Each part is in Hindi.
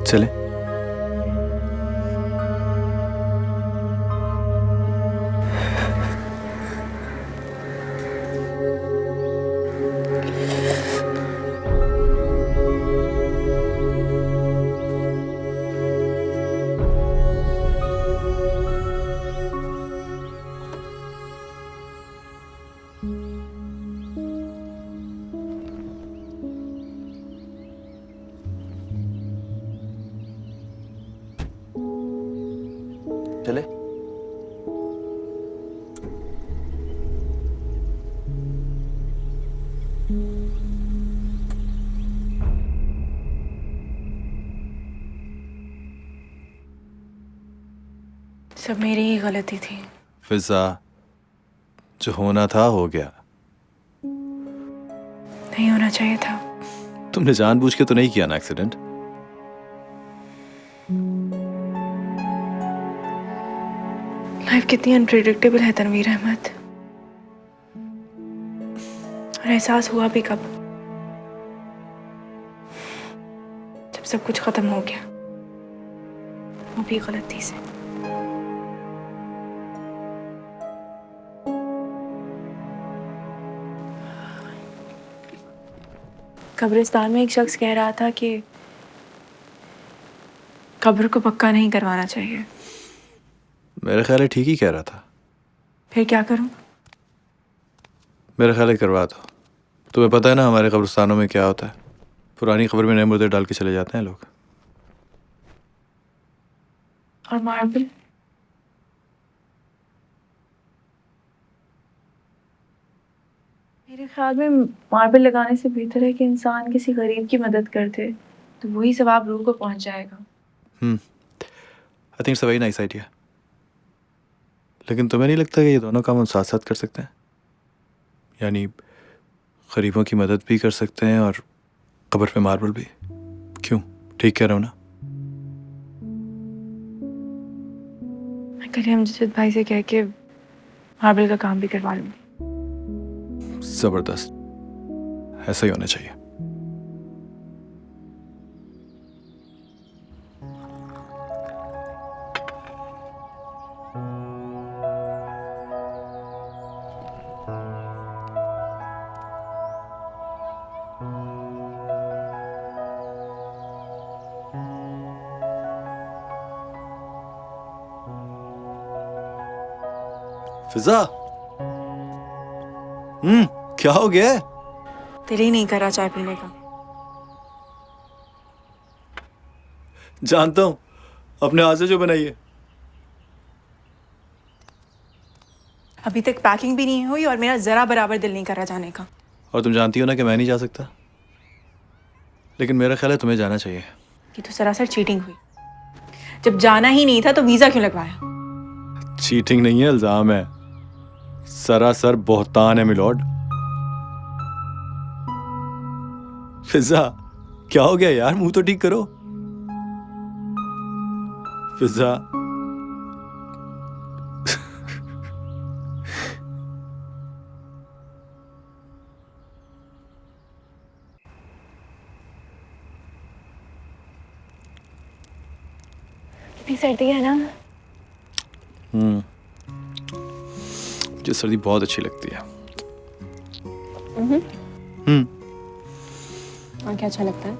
चले? चले? सब मेरी ही गलती थी। फिजा, जो होना था हो गया। नहीं होना चाहिए था। तुमने जानबूझ के तो नहीं किया ना एक्सीडेंट? लाइफ कितनी अनप्रिडिक्टेबल है तनवीर अहमद। और एहसास हुआ भी कब? जब सब कुछ खत्म हो गया, वो भी गलती से। कब्रिस्तान में एक शख्स कह रहा था कि कब्र को पक्का नहीं करवाना चाहिए। मेरा ख्याल है ठीक ही कह रहा था। फिर क्या करूं? मेरा ख्याल है करवा दो। तुम्हें पता है ना हमारे कब्रिस्तानों में क्या होता है? पुरानी खबर में नए मुर्दे डाल के चले जाते हैं लोग। और मार्बल? मेरे ख्याल में मार्बल लगाने से बेहतर है कि इंसान किसी गरीब की मदद कर दे, तो वही सवाब रूह को पहुंच जाएगा। I think it's a very nice idea. लेकिन तुम्हें नहीं लगता कि ये दोनों काम हम साथ साथ कर सकते हैं? यानी गरीबों की मदद भी कर सकते हैं और कब्र पे मार्बल भी। क्यों? ठीक कह रहा हूँ ना? मैं कल अमजद भाई से कह के मार्बल का काम भी करवा लूंगी। जबरदस्त, ऐसा ही होना चाहिए। फिजा, क्या हो गया? दिल ही नहीं करा चाय पीने का। जानता हूं, अपने हाथ से जो बनाई है। अभी तक पैकिंग भी नहीं हुई और मेरा जरा बराबर दिल नहीं करा जाने का। और तुम जानती हो ना कि मैं नहीं जा सकता। लेकिन मेरा ख्याल है तुम्हें जाना चाहिए। ये तो सरासर चीटिंग हुई। जब जाना ही नहीं था तो वीजा क्यों लगवाया? चीटिंग नहीं है, इल्जाम है। सरासर बोहतान है मिलॉर्ड। फिजा, क्या हो गया यार? मुंह तो ठीक करो। फिजा, कितनी सर्दी है ना। मुझे सर्दी बहुत अच्छी लगती है। और क्या अच्छा लगता है?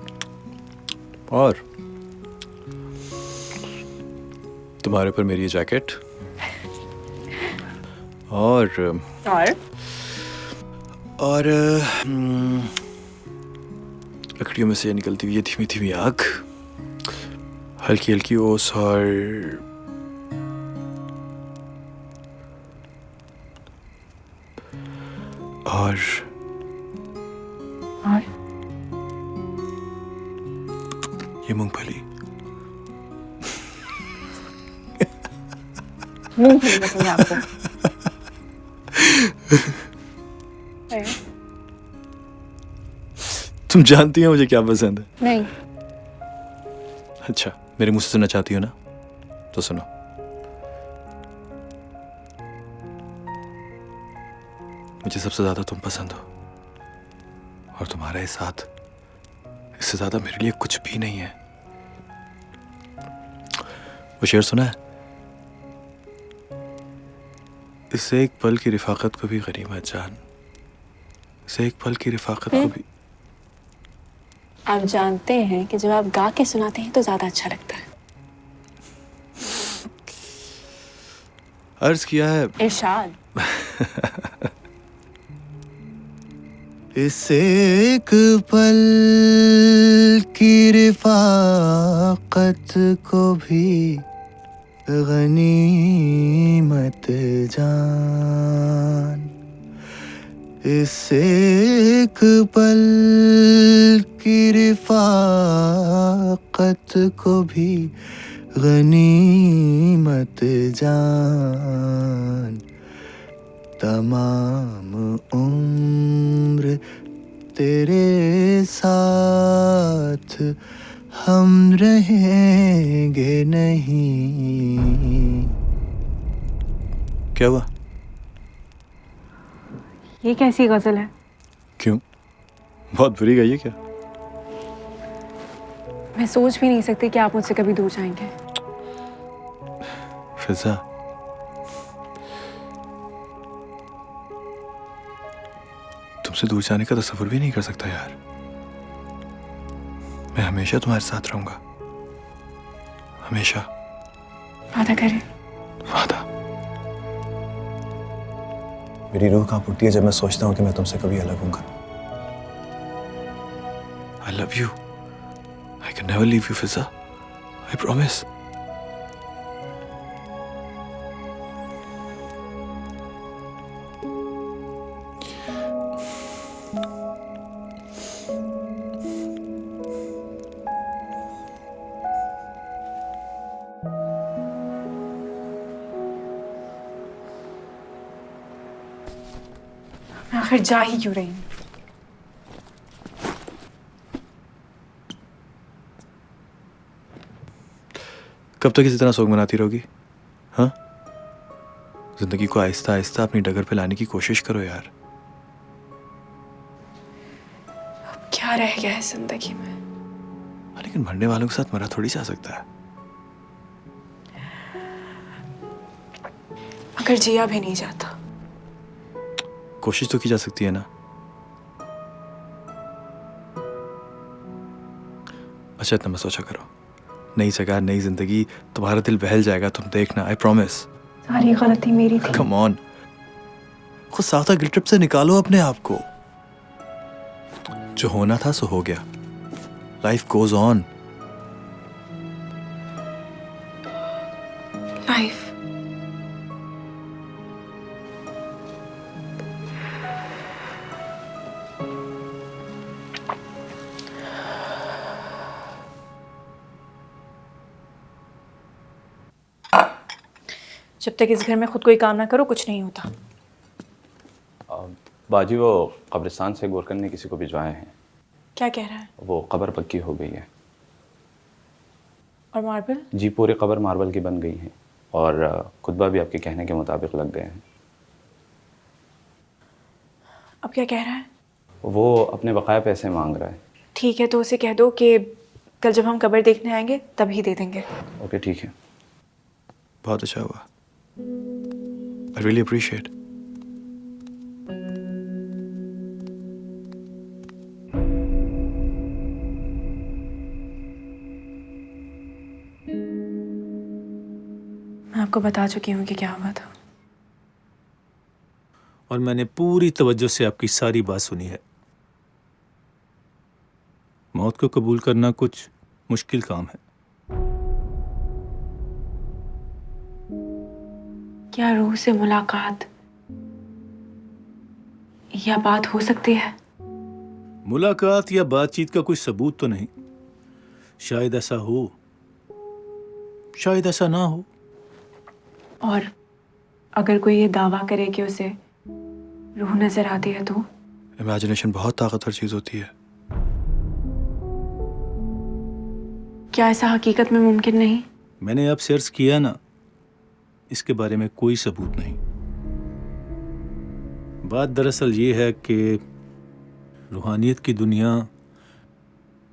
और तुम्हारे ऊपर मेरी ये जैकेट और लकड़ियों में से निकलती हुई ये धीमी धीमी आग, हल्की हल्की ओस और ये मूंगफली। मूंगफली पसंद है आपको? तुम जानती हो मुझे क्या पसंद है? नहीं। अच्छा, मेरे मुंह से सुनना चाहती हो ना? तो सुनो। मुझे सबसे ज्यादा तुम पसंद हो और तुम्हारे साथ इससे ज्यादा मेरे लिए कुछ भी नहीं है। वो शेर सुना है? इससे एक पल की रिफाकत को भी गनीमत जान, इससे एक पल की रिफाकत को भी। आप जानते हैं कि जब आप गा के सुनाते हैं तो ज्यादा अच्छा लगता है। अर्ज किया है इरशाद। इससे एक पल की रिफाकत को भी गनीमत जान, इससे एक पल की रिफाकत को भी गनीमत जान। तमाम उम्र तेरे साथ हम रहेंगे नहीं। क्या हुआ? ये कैसी गजल है? क्यों, बहुत बुरी गई है क्या? मैं सोच भी नहीं सकती कि आप मुझसे कभी दूर जाएंगे। फिजा, तुमसे दूर जाने का तसव्वुर भी नहीं कर सकता यार। मैं हमेशा तुम्हारे साथ रहूंगा, हमेशा। वादा करें। वादा। मेरी रूह कांप उठती है जब मैं सोचता हूं कि मैं तुमसे कभी अलग होऊंगा। I love you. I can never leave you, Fiza. I promise. मैं आखिर जा ही क्यों रही हूँ? कब तक इसी तरह सोग मनाती रहोगी? हाँ, जिंदगी को आहिस्ता आहिस्ता अपनी डगर पे लाने की कोशिश करो यार। अब क्या रह गया है जिंदगी में? लेकिन मरने वालों के साथ मरा थोड़ी जा सकता है। अगर जिया भी नहीं जाता। कोशिश तो की जा सकती है ना। अच्छा, इतना मत सोचा करो। नई जगह, नई जिंदगी, तुम्हारा दिल बहल जाएगा, तुम देखना। I promise. सारी गलती मेरी थी। कम ऑन, खुद साउथ गिल्ट ट्रिप से निकालो अपने आप को। जो होना था सो हो गया। Life goes on. लाइफ। जब तक इस घर में खुद कोई काम ना करो कुछ नहीं होता। बाजी, वो कब्रिस्तान से गोरकन ने किसी को भिजवाए हैं। क्या कह रहा है? वो कब्र पक्की हो गई है। और मार्बल? जी, पूरी कब्र मार्बल की बन गई है और खुतबा भी आपके कहने के मुताबिक लग गए हैं। अब क्या कह रहा है? वो अपने बकाया पैसे मांग रहा है। ठीक है, तो उसे कह दो कि कल जब हम कब्र देखने आएंगे तभी दे देंगे। ओके, ठीक है। बहुत अच्छा हुआ। I really appreciate. मैं आपको बता चुकी हूँ कि क्या हुआ था। और मैंने पूरी तवज्जो से आपकी सारी बात सुनी है। मौत को कबूल करना कुछ मुश्किल काम है। क्या रूह से मुलाकात या बात हो सकती है? मुलाकात या बातचीत का कोई सबूत तो नहीं। शायद ऐसा हो, शायद ऐसा ना हो। और अगर कोई ये दावा करे कि उसे रूह नजर आती है तो? इमेजिनेशन बहुत ताकतवर चीज होती है। क्या ऐसा हकीकत में मुमकिन नहीं? मैंने आपसे अर्ज किया ना, इसके बारे में कोई सबूत नहीं। बात दरअसल ये है कि रूहानियत की दुनिया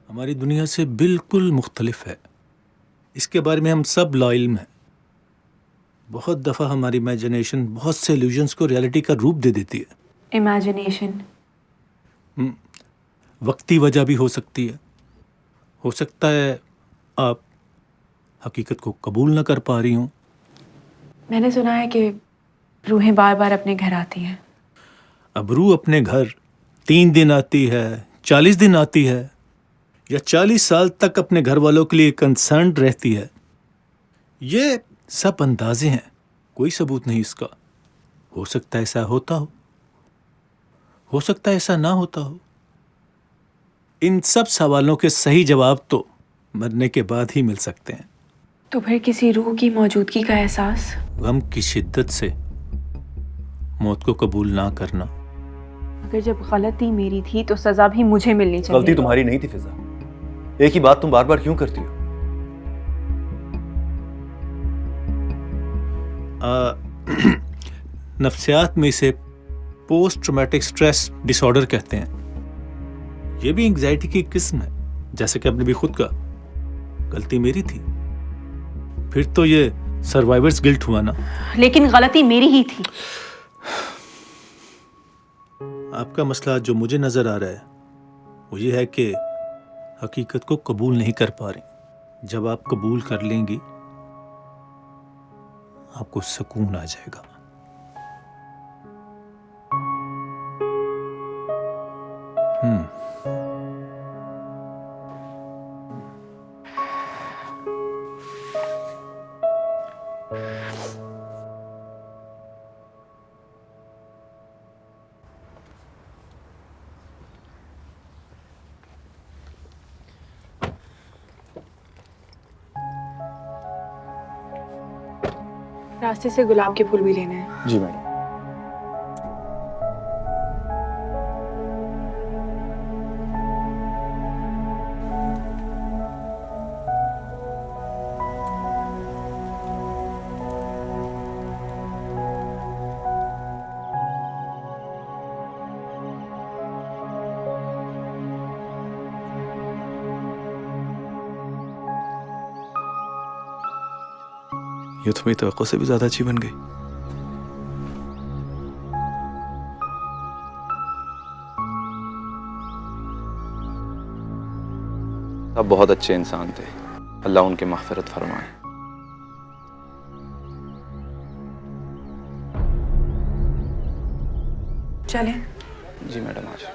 हमारी दुनिया से बिल्कुल मुख्तलिफ है। इसके बारे में हम सब लाइल्म हैं। बहुत दफ़ा हमारी इमेजिनेशन बहुत से इल्यूजन्स को रियलिटी का रूप दे देती है। इमेजिनेशन वक्ती वजह भी हो सकती है। हो सकता है आप हकीकत को कबूल ना कर पा रही हों। मैंने सुना है कि रूहें बार बार अपने घर आती हैं। अब रूह अपने घर 3 दिन आती है, 40 दिन आती है, या 40 साल तक अपने घर वालों के लिए कंसर्न रहती है, ये सब अंदाजे हैं, कोई सबूत नहीं इसका। हो सकता है ऐसा होता हो सकता है ऐसा ना होता हो। इन सब सवालों के सही जवाब तो मरने के बाद ही मिल सकते हैं। तो फिर किसी रूह की मौजूदगी का एहसास? गम की शिद्दत से मौत को कबूल ना करना। अगर जब गलती मेरी थी तो सजा भी मुझे मिलनी चाहिए। गलती तुम्हारी नहीं थी फिजा, एक ही बात तुम बार बार क्यों करती हो? नफ्सियात में इसे पोस्ट ट्रॉमेटिक स्ट्रेस डिसऑर्डर कहते हैं। यह भी एंग्जाइटी की किस्म है, जैसे कि आपने भी खुद कहा गलती मेरी थी। फिर तो ये सर्वाइवर्स गिल्ट हुआ ना। लेकिन गलती मेरी ही थी। आपका मसला जो मुझे नजर आ रहा है वो ये है कि हकीकत को कबूल नहीं कर पा रही। जब आप कबूल कर लेंगी आपको सुकून आ जाएगा। रास्ते से गुलाब के फूल भी लेने हैं। जी मैडम। ये तो मेरी तवक्को से भी ज्यादा अच्छी बन गई। आप बहुत अच्छे इंसान थे, अल्लाह उनकी मग़फ़िरत फरमाए। चलें। जी मैडम, आज